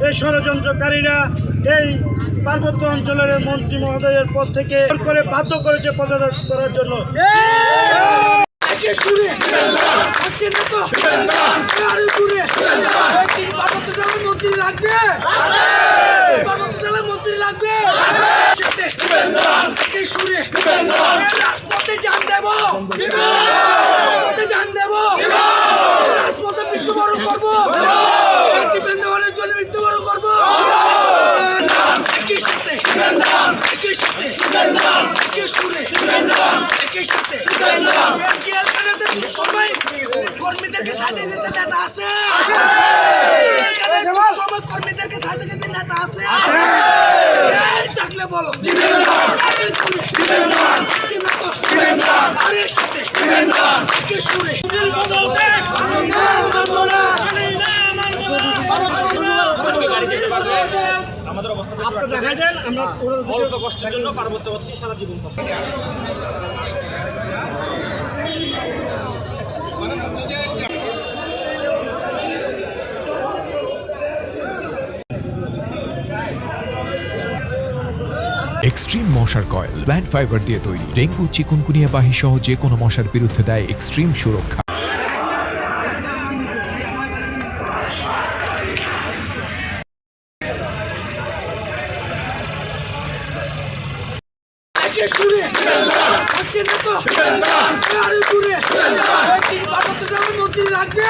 এই ষড়যন্ত্রকারীরা এই পার্বত্য অঞ্চলের মন্ত্রী মহোদয়ের পদ থেকে করে বাধ্য করেছে পদত্যাগ করার জন্য। কর্মীদেরকে সাথে গেছে নেতা আছে, কর্মীদেরকে সাথে গেছে নেতা আছে থাকলে বলো আমাদের অবস্থা দেখাই দেন। আমরা অল্প কষ্টের জন্য পার্বত্য হচ্ছি সারা জীবন কষ্ট। এক্সট্রিম মশার কয়েল প্ল্যান্ট ফাইবার দিয়ে তৈরি, ডেঙ্গু চিকুনগুনিয়া বাহি সহ যে কোনো মশার বিরুদ্ধে দেয় এক্সট্রিম সুরক্ষা। মন্ত্রী লাগবে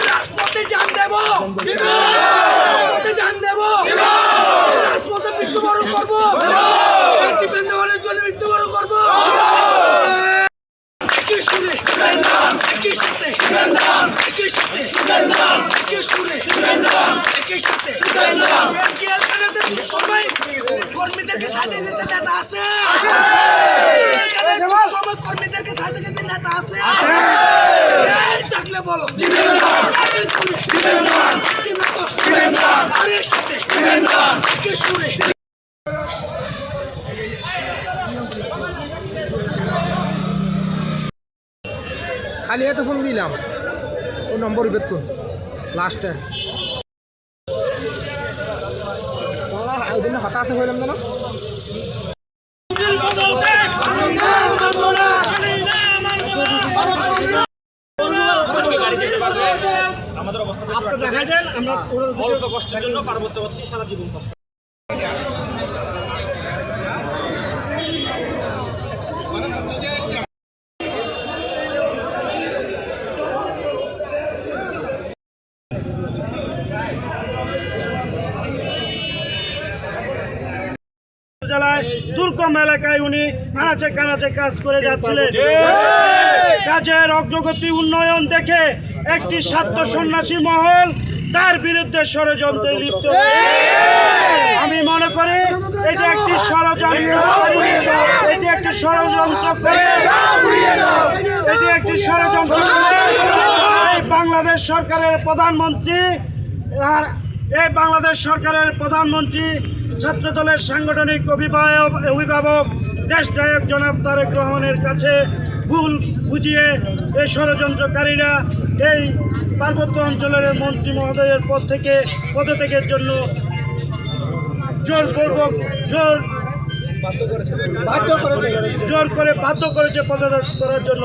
রাজপথে জান দেব, জান দেব, রাজপথে মৃত্যুবরণ করবো, দীপেন্দ্রের জন্য মৃত্যুবরণ করবো। কর্মীদেরকে সাথে গেছে নেতা আছে, কর্মীদেরকে সাথে গেছে নেতা আছে থাকলে বলো খালি এত ফোন দিলাম ও নম্বর বেতন লাস্টে ওই জন্য হতাশা হইলাম না। আমাদের অবস্থা দেখাই দেন। আমরা অল্প কষ্টের জন্য পার্বত্য হচ্ছি সারা জীবন কষ্ট। জেলায় দুর্গম এলাকায় উনি আনাচে কানাচে কাজ করে যাচ্ছিলেন। কাজের অগ্রগতি উন্নয়ন দেখে একটি স্বার্থ সন্ন্যাসী মহল তার বিরুদ্ধে ষড়যন্ত্রে লিপ্ত। আমি মনে করি এটি একটি ষড়যন্ত্র, এটি একটি ষড়যন্ত্র করে এটি একটি ষড়যন্ত্র করে এই বাংলাদেশ সরকারের প্রধানমন্ত্রী এই বাংলাদেশ সরকারের প্রধানমন্ত্রী ছাত্রদলের সাংগঠনিক অভিভাবক দেশনায়ক জনাব তারেক রহমানের কাছে ভুল বুঝিয়ে এই ষড়যন্ত্রকারীরা এই পার্বত্য অঞ্চলের মন্ত্রী মহোদয়ের পদ থেকে পদত্যাগের জন্য জোর করে বাধ্য করেছে পদত্যাগ করার জন্য।